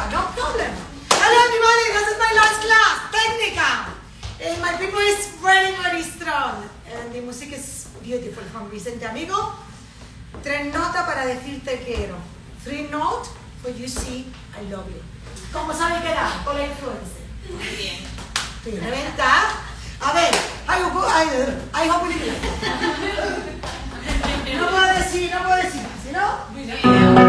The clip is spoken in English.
Tecnica, no problem. Hello everybody, this is my last class, Tecnica. My people is very, very strong. And the music is beautiful from Vicente Amigo. 3 notas para decir te quiero. 3 notes for you see I love you. ¿Cómo sabe quedar? Con la influencia. Muy bien. Tiene ventaja. A ver, I hope you. No puedo decir, ¿sí no? Muy bien.